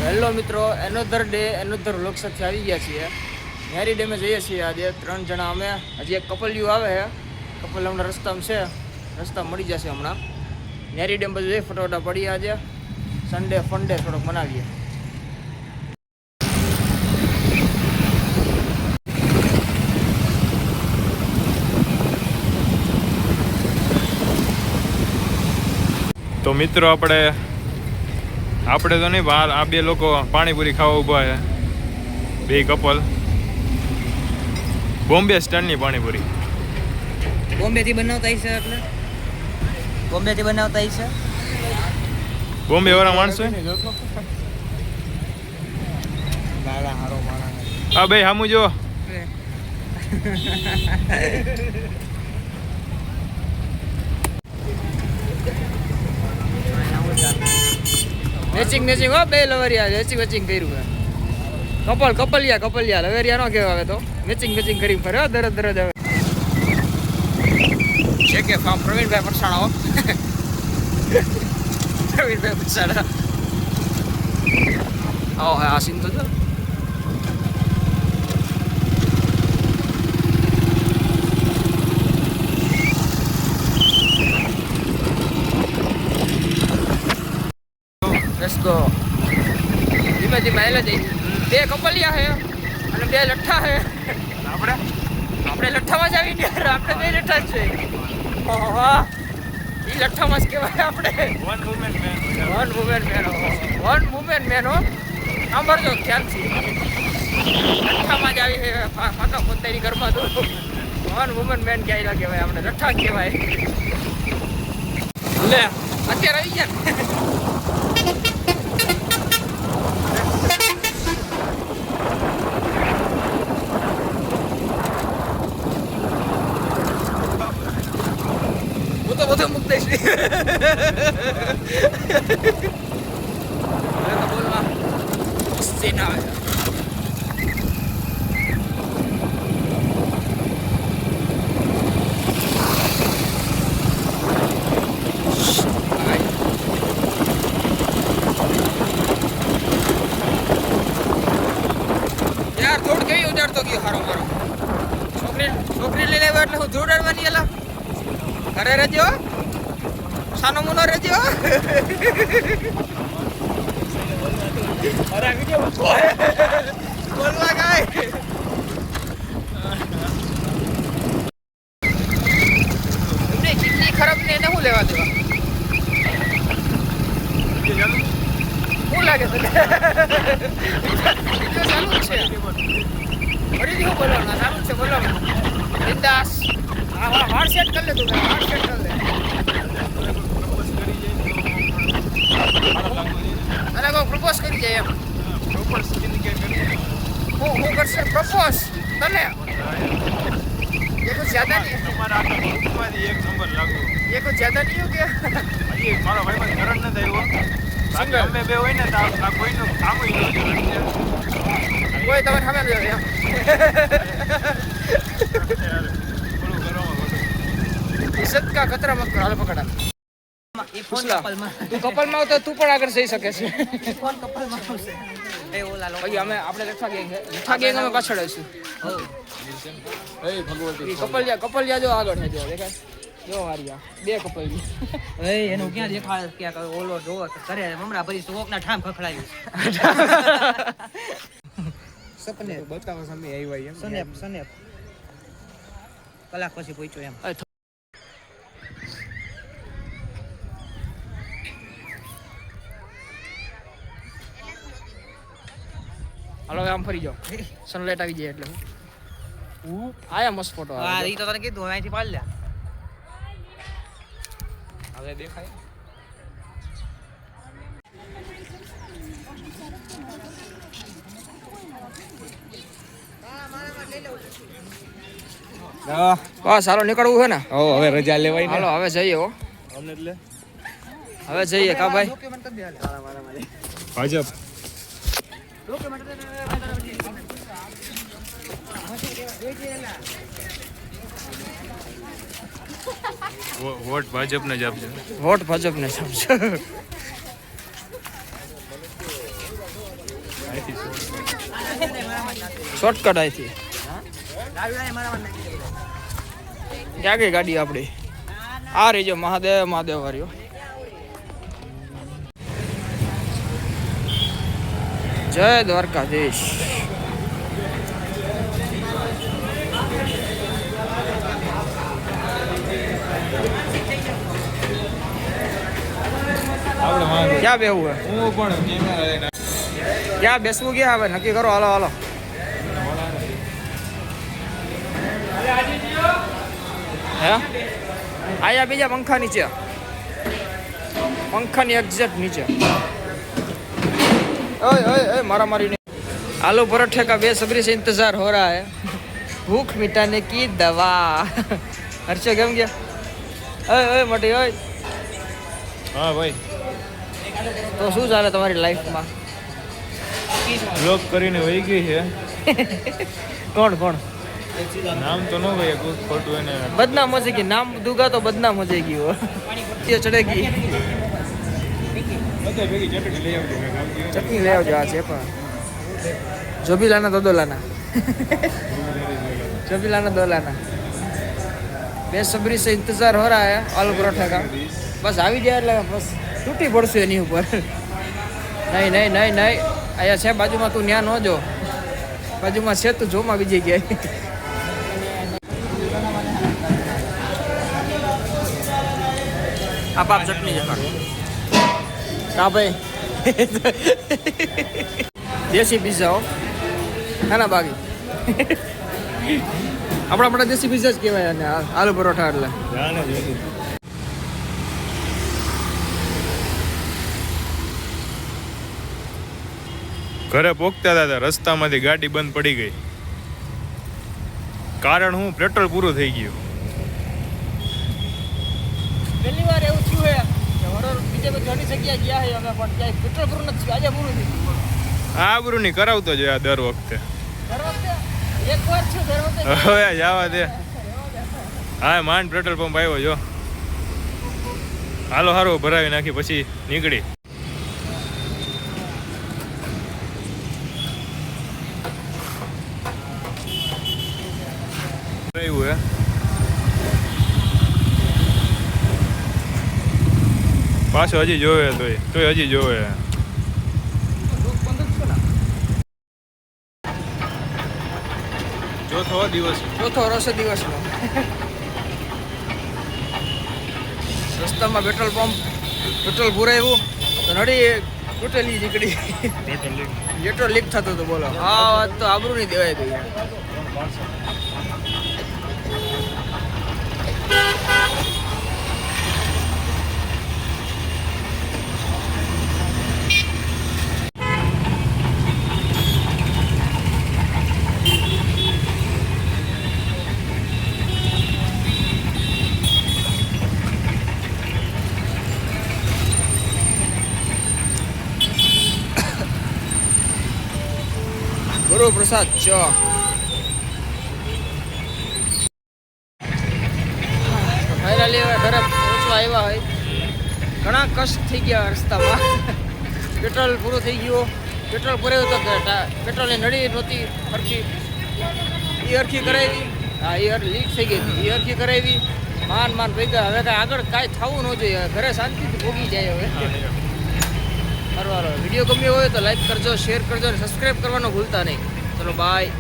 Hello મિત્રો, એનોધર day એનોધર vlog સાથે આવી ગયા છીએ. નેરી ડેમે જઈએ છીએ આજે 3 જણા અમે. હજી એક કપલિયું આવે છે. કપલ હમણાં રસ્તામાં છે, રસ્તા મળી જશે હમણાં. નેરી ડેમ બધું જઈએ, ફટોફટા પડીએ. આજે સન્ડે ફંડે થોડોક મનાવીએ. તો મિત્રો આપણે તો નહીં, બહાર આ બે લોકો પાણીપુરી ખાવા ઊભા છે. બે કપલ બોમ્બે સ્ટાઇલની પાણીપુરી. બોમ્બેથી બનાવતા હશે, એટલે બોમ્બેથી બનાવતા હશે. બોમ્બે વાળા માણસો હા ભાઈ સામું જો. મેચિંગ હો, બે લવરિયા મેચિંગ કર્યું છે. કપલિયા લવરિયા નો કહેવાય તો. મેચિંગ કરી ફરે દરજ હવે છે કે પ્રવીણભાઈ પરસાણા હો. પ્રવીણભાઈ પરસાણા આ સીન તો જો. Let's go. ધીમે હાલે જઈ. બે કપલિયા છે અને બે લઠ્ઠા છે. આપણે લઠ્ઠામાં જ આવી ગયા. આપણે બે લઠ્ઠા જ છે. એ લઠ્ઠામાં જ કહેવાય આપણે. વન વુમેન મેન હો. સાંભળજો ધ્યાનથી. લઠ્ઠામાં જ આવી છે. ફાંકા પોતાની ઘરમાં તો વન વુમેન મેન ક્યાંય કહેવાય, આપણે લઠ્ઠા જ કહેવાય. લે અત્યારે આવી ગયા. બધું મુક્ત છે. બોલવા સીન આવે. યાર થોડ કેવી ઉડાડતો ગયો હારો મારો. છોકરી લઈને આવ્યો એટલે હું જોડાડવાની એલા. ઘરે રહેજો, સાનો મુનો રહેજો. બોલવા કાય એમને કેટલી ખરાબ ને એને શું લેવા દેવા? શું લાગે તને? ચાલુ જ છે. ફરીથી શું બોલવાના? ચાલુ જ છે બોલવાનું. બિંદાસ. હાર સેટ કરી લે તું. હાર સેટ કરી લે. અને કોઈ પ્રપોઝ કરી જાય એમ. હું કરશે પ્રપોઝ તને? ये कुछ ज्यादा नहीं है तुम्हारा तुम्हारी एक नंबर लागू. ये कुछ ज्यादा नहीं हो गया? ये मारा भाई में करण न થયો. બાકી અમે બે હોય ને તો આ કોઈનું કામ જ ન કોઈ તમારે સામે ન એમ. इज्जत का खतरा मत करो. हाल पकड़ा. ये फोन कपलમાં તું કપલમાં તો તું પણ આગળ જઈ શકે છે. ફોન કપલમાં આવશે. એ ઓલા લોકો ભાઈ અમે આપણે લઠ્ઠા ગેંગ અમે પાછળ આવીશું. હો એ ભગવતી કપલિયા જો આગળ છે. જો દેખાય જો વારિયા બે કપલિયા. એ એનું ક્યાં દેખાય ક્યાં ઓલો જોવો કરે મમરા ભરી શોકના ઠામ ખખડાયું. સપને બતાવવા સામે આવ્યા એમ. સનેપ કલાક પછી પહોંચ્યો એમ. હાલો આમ ફરી જાઓ. સનલાઇટ આવી જાય એટલે આયા મસ્ત ફોટો આવે. હા ઈ તો તને કીધું અહીંથી પાડ લે. હવે દેખાય. બસ હાલો નીકળવું છે ને. હવે રજા લેવાય ને. હાલો હવે જઈએ. હો અમને એટલે હવે જઈએ. કા ભાઈ ભાજપ વોટ ભાજપને જ આપજો. વોટ ભાજપને જ આપજો. શોર્ટકટ અહીંથી ક્યાં ગઈ ગાડી આપણી? આ રહી જો મહાદેવ મહાદેવ વાળીઓ. જય દ્વારકાધીશ. ક્યાં બેવું હે? હું પણ કેમેરા ક્યાં બેસવું ક્યાં હવે નક્કી કરો. હાલો હાલો. હે આયા બીજા પંખા નીચે, પંખાની એક્ઝેક્ટ નીચે. ओए ओए ओए मारा मारी नहीं. आलू पराठे का बेसब्री से इंतजार हो रहा है. भूख मिटाने की दवा. हर्षो केम गया? ओए ओए मोटी ओए. હા ભાઈ, તો શું ચાલે તમારી લાઈફમાં? બ્લોક કરીને વહી ગઈ છે. કોણ કોણ? નામ તો ન ભાઈ કોઈ ખોટું એને बदनाम हो जाएगी. नाम दूंगा तो बदनाम हो जाएगी वो. ये चढ़ेगी. બધા ભેગી ચટણી લઈ આવજો. चटनी ले आओ जो आज है पर जो भी लाना दो लाना. जो भी लाना दो लाना. बेसब्री से इंतजार हो रहा है आलू पराठा का. बस આવી જાય એટલે બસ તૂટી પડશે એની ઉપર. નહીં નહીં નહીં નહીં અહીંયા છે બાજુમાં, તું ન્યા ન જો. બાજુમાં છે તું જોમાં બીજી ગયા. આપ ચટણી જખાડો. કા ભાઈ દેશી પિઝા હો ખાના બાકી. આપણા દેશી પિઝા જ કહેવાય અને આલુ પરોઠા એટલે. ઘરે પોગતા હતા રસ્તામાંથી ગાડી બંધ પડી ગઈ. કારણ હું પેટ્રોલ પૂરું થઈ ગયું. પહેલી વાર એવું થયું હે કે હરોર બીજે ઘણી જગ્યાએ ગયા હે અમે પણ ક્યાંય પેટ્રોલ પૂરું નથી થયું. આજે પૂરું થઈ ગયું. આબરૂ ની કરાવતો જ દર વખતે. દર વખતે એક વાર છે, દર વખતે હવે જવા દે. હા માંડ પેટ્રોલ પંપ આવ્યો જો. હાલો હારો ભરાવી નાખી પછી નીકળી. એવું હે પાછો હજી જોવે તોય હજી જોવે. ચોથો દિવસ દિવસનો રસ્તામાં પેટ્રોલ પુરાવ્યું તો નડી તૂટેલી નીકળી. પેટ્રોલ લીક થતું હતું. બોલો આ વાત તો આબરૂ નહીં દેવાય ગઈ. ગુરુ પ્રસાદ ચોક. ફાઇનલી ઘરે પહોંચવા આવ્યા હોય. ઘણા કષ્ટ થઈ ગયા રસ્તામાં. પેટ્રોલ પૂરું થઈ ગયું. પેટ્રોલ પુરાવ્યું તો પેટ્રોલની નળી નહોતી હરખી. એ હરખી કરાવી. હા એ લીક થઈ ગઈ હતી. એ હરખી કરાવી. માન ભેગા. હવે કાંઈ આગળ કાંઈ થવું ન જોઈએ. ઘરે શાંતિથી ભોગી જાય હવે. વિડીયો ગમ્યો હોય તો લાઈક કરજો, શેર કરજો અને સબસ્ક્રાઈબ કરવાનું ભૂલતા નહીં. ચલો બાય.